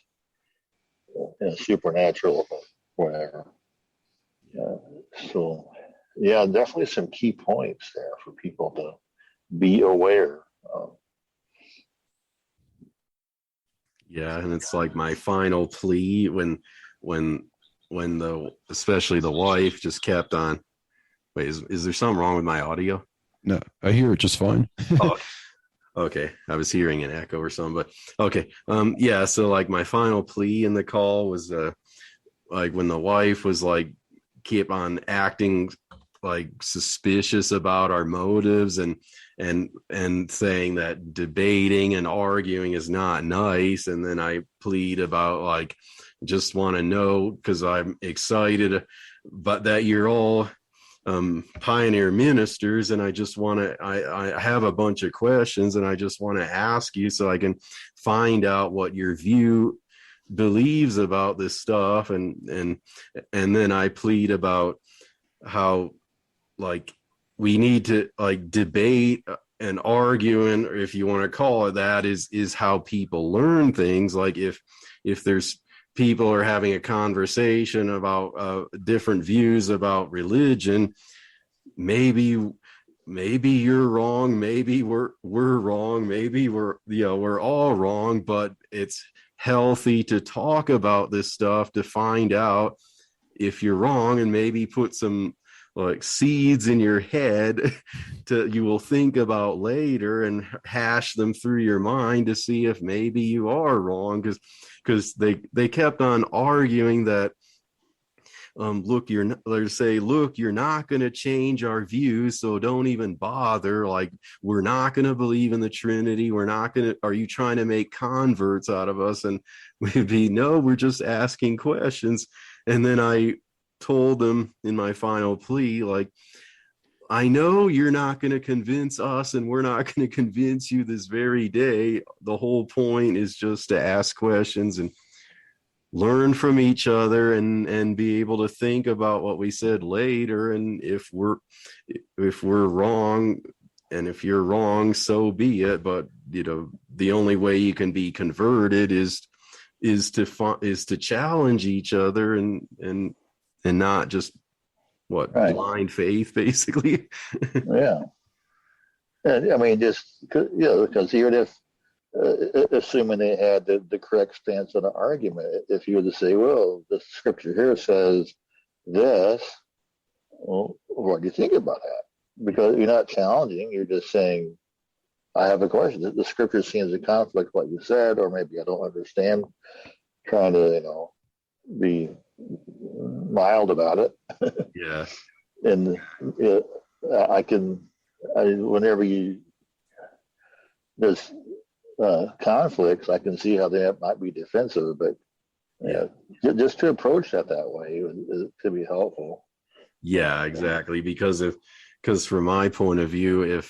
supernatural, whatever. So, yeah, definitely some key points there for people to be aware of. Yeah, and it's like my final plea when especially the wife just kept on. Wait, is there something wrong with my audio? No, I hear it just fine. Oh, okay. I was hearing an echo or something, but okay. Yeah, so like my final plea in the call was like when the wife was like keep on acting like suspicious about our motives and saying that debating and arguing is not nice, and then I plead about like just want to know because I'm excited but that you're all pioneer ministers, and I just want to I have a bunch of questions and I just want to ask you so I can find out what your view believes about this stuff, and then I plead about how like we need to like debate and arguing, or if you want to call it that, is how people learn things. Like if there's people are having a conversation about different views about religion, maybe you're wrong, maybe we're wrong, maybe we're all wrong, but it's healthy to talk about this stuff to find out if you're wrong, and maybe put some like seeds in your head you will think about later and hash them through your mind to see if maybe you are wrong, because they kept on arguing that look, you're not going to change our views, so don't even bother. Like, we're not going to believe in the Trinity. Are you trying to make converts out of us? And we'd be, no, we're just asking questions. And then I told them in my final plea, like, I know you're not going to convince us, and we're not going to convince you this very day. The whole point is just to ask questions and learn from each other and be able to think about what we said later. And if we're wrong, and if you're wrong, so be it. But the only way you can be converted is to challenge each other and not just blind faith, basically. Yeah. And I mean, just because even if assuming they had the correct stance on the argument, if you were to say, well, the scripture here says this, well, what do you think about that? Because you're not challenging, you're just saying, I have a question. The scripture seems in conflict with what you said, or maybe I don't understand, trying to, be mild about it. Yeah. And I can whenever there's conflicts, I can see how they might be defensive, but just to approach that way could be helpful. Yeah, exactly. Because from my point of view,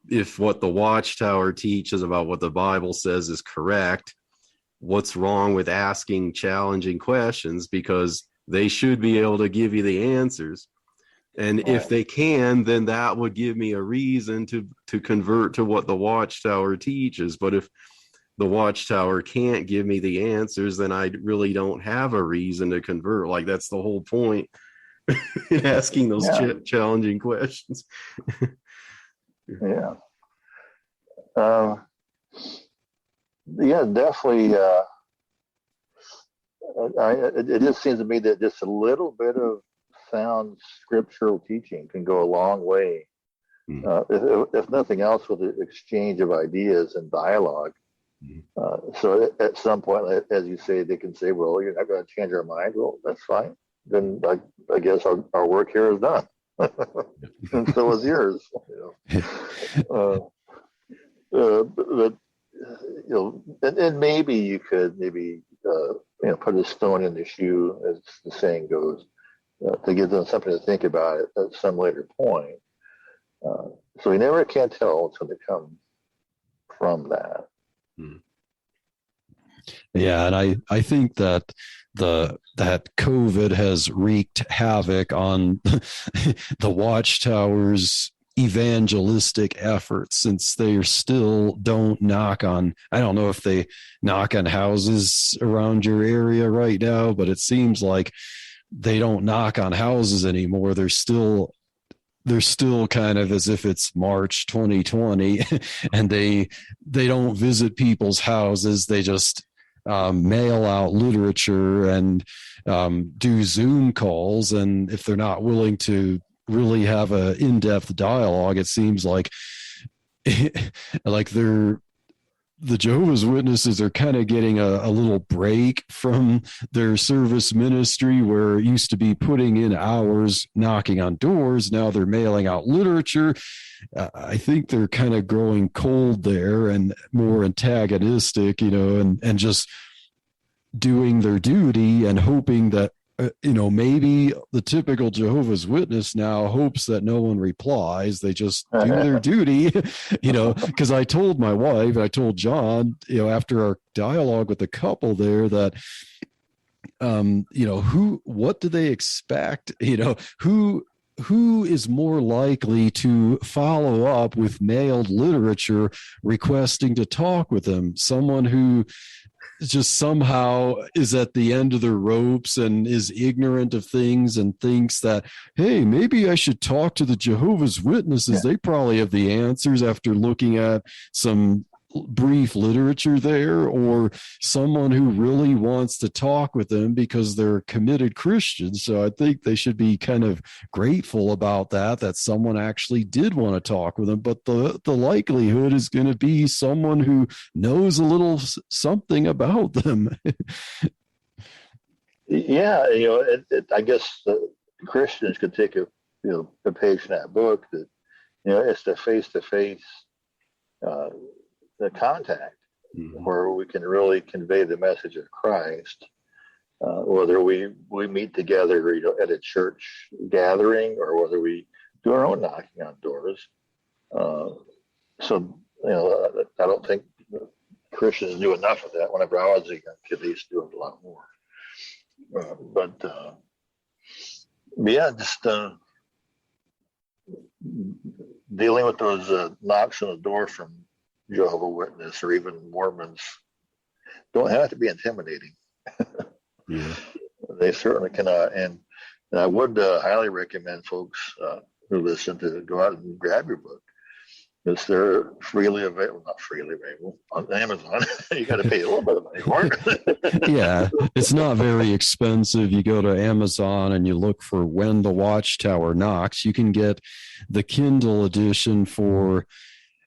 if what the Watchtower teaches about what the Bible says is correct, what's wrong with asking challenging questions? Because they should be able to give you the answers. And if they can, then that would give me a reason to convert to what the Watchtower teaches. But if the Watchtower can't give me the answers, then I really don't have a reason to convert. Like, that's the whole point in asking those challenging questions. Yeah. Definitely. It just seems to me that just a little bit of sound scriptural teaching can go a long way. If nothing else, with the exchange of ideas and dialogue. So at some point, as you say, they can say, well, you're not going to change our mind. Well, that's fine. Then I guess our work here is done. And so is yours. But and maybe you could put a stone in the shoe, as the saying goes, to give them something to think about at some later point. So you never can tell what's going to come from that. Yeah, and I think that that COVID has wreaked havoc on the Watchtower's evangelistic efforts, since they still don't knock on, I don't know if they knock on houses around your area right now, but it seems like they don't knock on houses anymore. They're still kind of as if it's March 2020 and they don't visit people's houses. They just mail out literature and do Zoom calls. And if they're not willing to really have an in-depth dialogue, it seems like the Jehovah's Witnesses are kind of getting a little break from their service ministry, where it used to be putting in hours knocking on doors. Now they're mailing out literature. I think they're kind of growing cold there and more antagonistic, and just doing their duty and hoping that, maybe the typical Jehovah's Witness now hopes that no one replies. They just do their duty, because I told my wife, I told John, after our dialogue with the couple there, that, what do they expect? Who is more likely to follow up with mailed literature requesting to talk with them? Someone who just somehow is at the end of their ropes and is ignorant of things and thinks that, hey, maybe I should talk to the Jehovah's Witnesses. They probably have the answers after looking at some brief literature there, or someone who really wants to talk with them because they're committed Christians. So I think they should be kind of grateful about that someone actually did want to talk with them. But the likelihood is going to be someone who knows a little something about them. Yeah, I guess Christians could take a page from that book that, it's the face-to-face the contact, where we can really convey the message of Christ, whether we meet together, at a church gathering, or whether we do our own knocking on doors. So, I don't think Christians do enough of that. Whenever I was a young kid, they used to do it a lot more. Just dealing with those knocks on the door from Jehovah Witness or even Mormons don't have to be intimidating. They certainly cannot. And I would highly recommend folks who listen to go out and grab your book, because they're freely available, not freely available on Amazon. You got to pay a little bit of money for it. Yeah, it's not very expensive. You go to Amazon and you look for When the Watchtower Knocks. You can get the Kindle edition for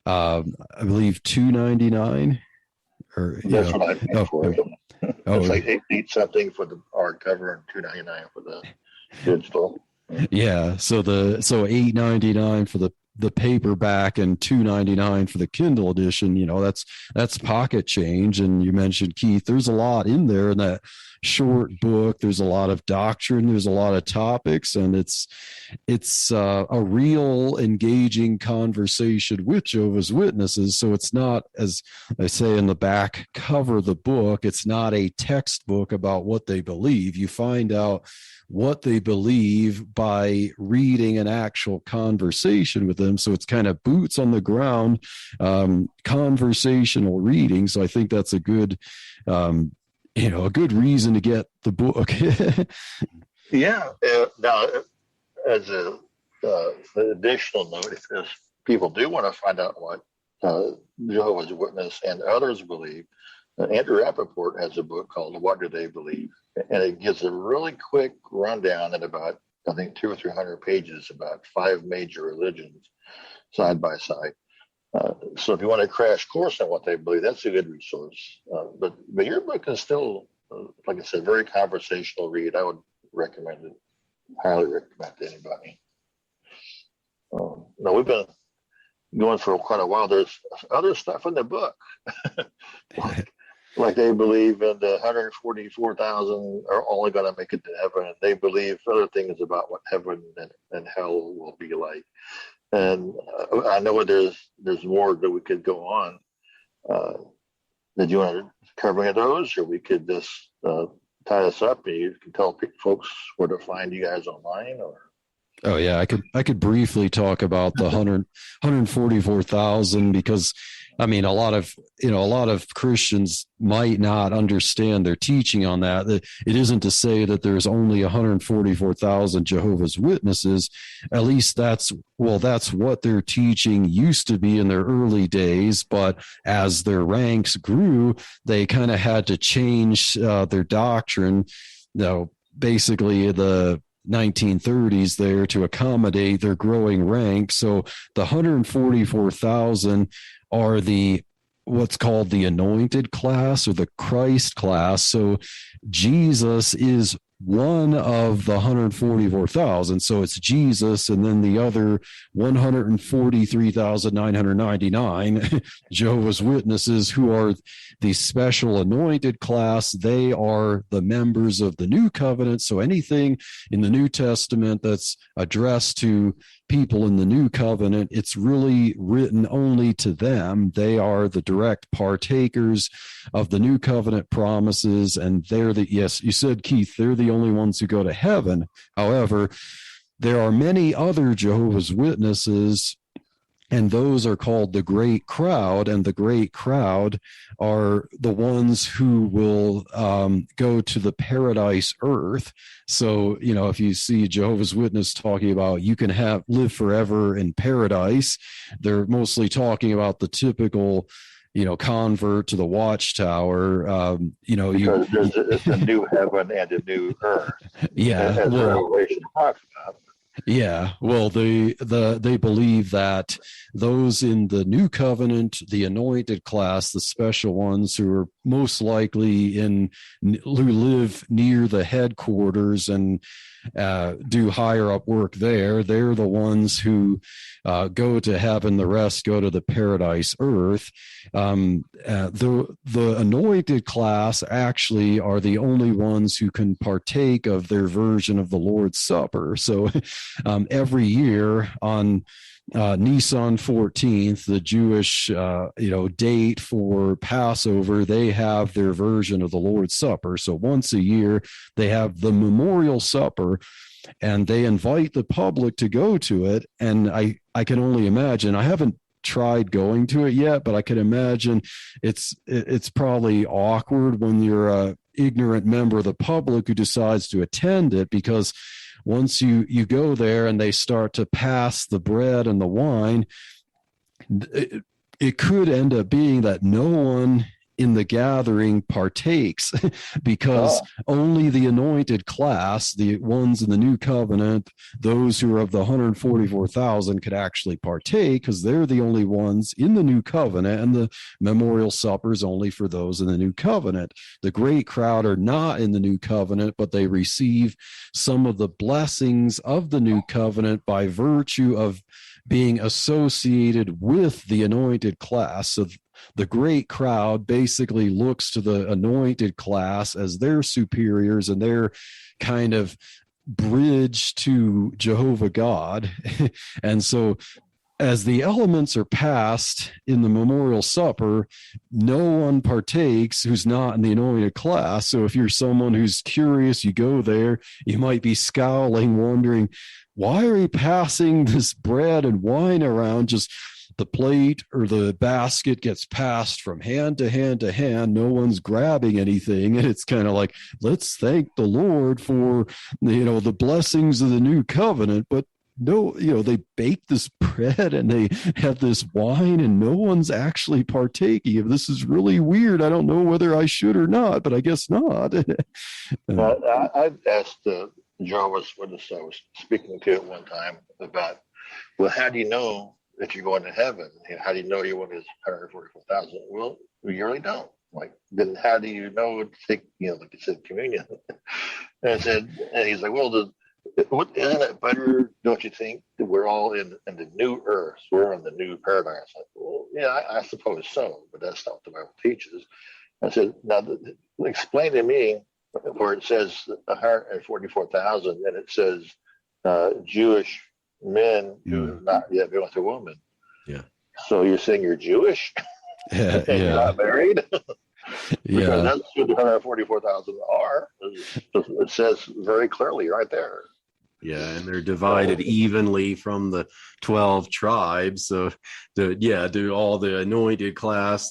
I believe $2.99. Or that's what I paid for it. It's like $8 something for the hardcover and $2.99 for the digital. Yeah, so $8.99 for the the paperback and $2.99 for the Kindle edition. That's pocket change. And you mentioned, Keith, there's a lot in there in that short book. There's a lot of doctrine, there's a lot of topics, and it's a real engaging conversation with Jehovah's Witnesses. So it's not, as I say in the back cover of the book, it's not a textbook about what they believe. You find out what they believe by reading an actual conversation with them. So it's kind of boots on the ground, conversational reading. So I think that's a good a good reason to get the book. Yeah. Now, as an additional note, if people do want to find out what Jehovah's Witness and others believe, Andrew Rappaport has a book called What Do They Believe? And it gives a really quick rundown in about, I think, 200 or 300 pages about 5 major religions side by side. So if you want a crash course on what they believe, that's a good resource. But your book is still, like I said, very conversational read. I would recommend it, highly recommend it to anybody. Now, we've been going for quite a while. There's other stuff in the book. like they believe in the 144,000 are only going to make it to heaven. And they believe other things about what heaven and hell will be like. And I know there's more that we could go on. Did you want to cover any of those, or we could just tie us up and you can tell folks where to find you guys online? Or Oh yeah, I could briefly talk about the 144,000, because I mean a lot of Christians might not understand their teaching on that. It isn't to say that there's only 144,000 Jehovah's Witnesses. At least that's what their teaching used to be in their early days, but as their ranks grew, they kind of had to change their doctrine. Basically the 1930s there to accommodate their growing ranks. So the 144,000 are what's called the anointed class, or the Christ class. So Jesus is one of the 144,000. So it's Jesus and then the other 143,999 Jehovah's Witnesses, who are the special anointed class. They are the members of the new covenant. So anything in the New Testament that's addressed to people in the new covenant, it's really written only to them. They are the direct partakers of the new covenant promises, and yes, you said, Keith, they're the only ones who go to heaven. However, there are many other Jehovah's Witnesses, and those are called the great crowd, and the great crowd are the ones who will go to the paradise earth. So, if you see Jehovah's Witness talking about you can live forever in paradise, they're mostly talking about the typical convert to the Watchtower. Because there's a new heaven and a new earth. Yeah, as Revelation talks about. Yeah, well, they believe that those in the new covenant, the anointed class, the special ones who are most likely who live near the headquarters and do higher up work there, they're the ones who go to heaven. The rest go to the paradise earth. The anointed class actually are the only ones who can partake of their version of the Lord's Supper. So every year on Nisan 14th, the Jewish date for Passover, they have their version of the Lord's Supper. So once a year they have the memorial supper, and they invite the public to go to it. And I can only imagine, I haven't tried going to it yet, but I can imagine it's probably awkward when you're a ignorant member of the public who decides to attend it, because once you go there and they start to pass the bread and the wine, it could end up being that no one in the gathering partakes, because only the anointed class, the ones in the new covenant, those who are of the 144,000 could actually partake, because they're the only ones in the new covenant, and the memorial supper is only for those in the new covenant. The great crowd are not in the new covenant, but they receive some of the blessings of the new covenant by virtue of being associated with the anointed class. So the great crowd basically looks to the anointed class as their superiors and their kind of bridge to Jehovah God. And so as the elements are passed in the memorial supper, no one partakes who's not in the anointed class. So if you're someone who's curious, you go there, you might be scowling, wondering, why are we passing this bread and wine around? Just the plate or the basket gets passed from hand to hand to hand. No one's grabbing anything. And it's kind of like, let's thank the Lord for, the blessings of the new covenant. But no, they bake this bread and they have this wine and no one's actually partaking. If this is really weird, I don't know whether I should or not, but I guess not. I asked Jehovah's Witness I was speaking to at one time about, well, how do you know that you're going to heaven? How do you know you're one of his 144,000? Well, we really don't. Like, then how do you know to take, like you said, communion? And he's like, well, isn't it better, don't you think, that we're all in the new earth? We're in the new paradise. Like, well, yeah, I suppose so, but that's not what the Bible teaches. I said, now, explain to me where it says 144,000 and it says Jewish men who have not yet been with a woman. Yeah. So you're saying you're Jewish and you're not married? Because that's who the 144,000 are. It says very clearly right there. Yeah, and they're divided evenly from the 12 tribes. So, do all the anointed class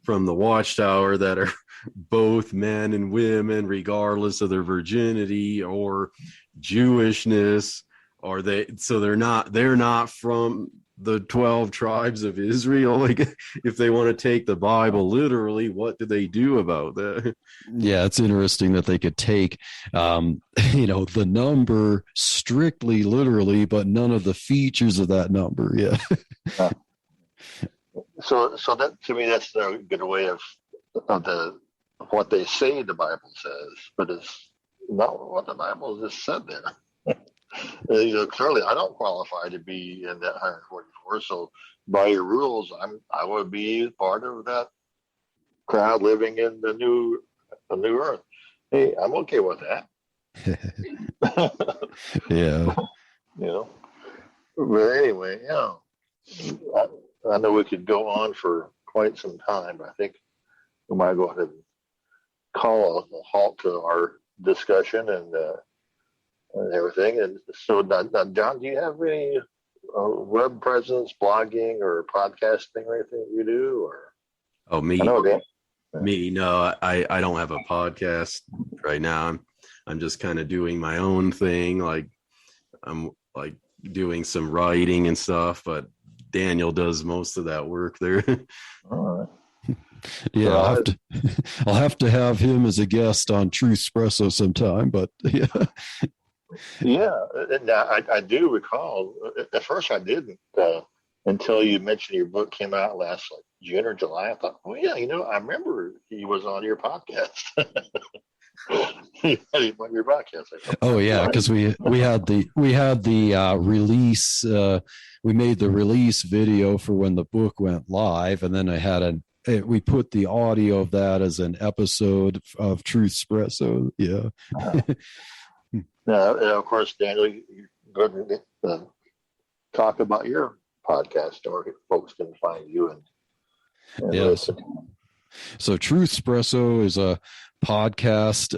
from the watchtower that are both men and women, regardless of their virginity or Jewishness. They're not from the 12 tribes of Israel. Like, if they want to take the Bible literally, what do they do about that? Yeah, it's interesting that they could take, the number strictly literally, but none of the features of that number. Yeah. So that, to me, that's a good way of what they say the Bible says, but it's not what the Bible just said there. Clearly, I don't qualify to be in that 144. So, by your rules, I would be part of that crowd living in the new earth. Hey, I'm okay with that. Yeah. But anyway, I know we could go on for quite some time, but I think we might go ahead and call a halt to our discussion and everything. And so, now, John, do you have any web presence, blogging, or podcasting, or anything you do? Or me? I know that. Me? No, I don't have a podcast right now. I'm just kind of doing my own thing. Like, I'm like doing some writing and stuff, but Daniel does most of that work there. All right. Yeah, I'll have to have him as a guest on Truth Espresso sometime. But yeah. Yeah, and I do recall. At first, I didn't until you mentioned your book came out last June or July. I thought, oh yeah, I remember he was on your podcast. Your podcast. Oh yeah, because we had the release. We made the release video for when the book went live, and then we put the audio of that as an episode of Truth Espresso. Yeah. Now, of course, Daniel, you're going to talk about your podcast, or folks can find you and yes. listen. So Truth Espresso is a podcast.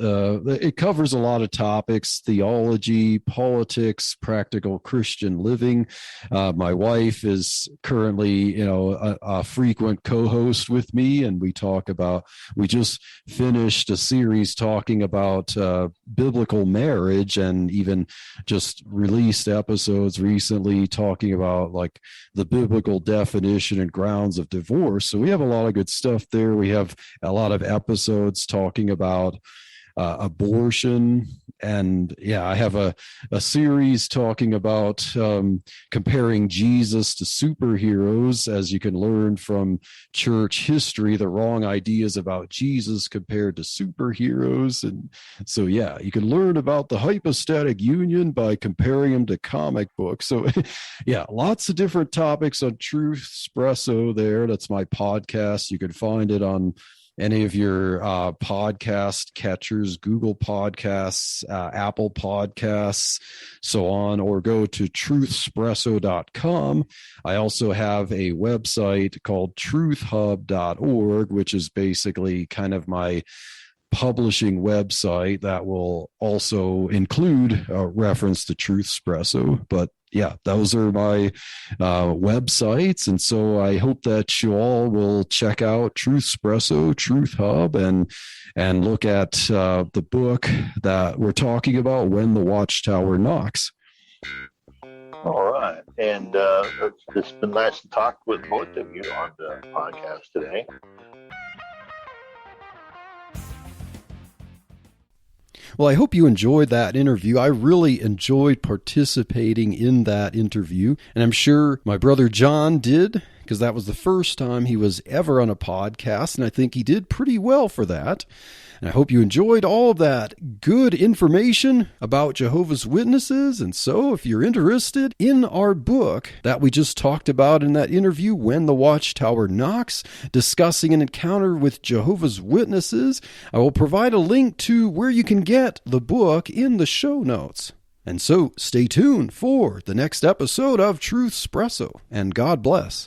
It covers a lot of topics: theology, politics, practical Christian living. My wife is currently, a frequent co-host with me, and we just finished a series talking about biblical marriage, and even just released episodes recently talking about like the biblical definition and grounds of divorce. So we have a lot of good stuff there. We have a lot of episodes talking about abortion, And yeah, I have a series talking about comparing Jesus to superheroes, as you can learn from church history, the wrong ideas about Jesus compared to superheroes. And so, yeah, you can learn about the hypostatic union by comparing them to comic books. So, yeah, lots of different topics on Truth Espresso there. That's my podcast. You can find it on any of your podcast catchers, Google Podcasts, Apple Podcasts, so on, or go to truthspresso.com. I also have a website called truthhub.org, which is basically kind of my publishing website that will also include a reference to Truth Espresso. But yeah, those are my websites. And so I hope that you all will check out Truth Espresso, Truth Hub, and look at the book that we're talking about, When the Watchtower Knocks. All right. And it's been nice to talk with both of you on the podcast today. Well, I hope you enjoyed that interview. I really enjoyed participating in that interview, and I'm sure my brother John did, because that was the first time he was ever on a podcast, and I think he did pretty well for that. And I hope you enjoyed all of that good information about Jehovah's Witnesses. And so if you're interested in our book that we just talked about in that interview, When the Watchtower Knocks, discussing an encounter with Jehovah's Witnesses, I will provide a link to where you can get the book in the show notes. And so stay tuned for the next episode of Truth Espresso, and God bless.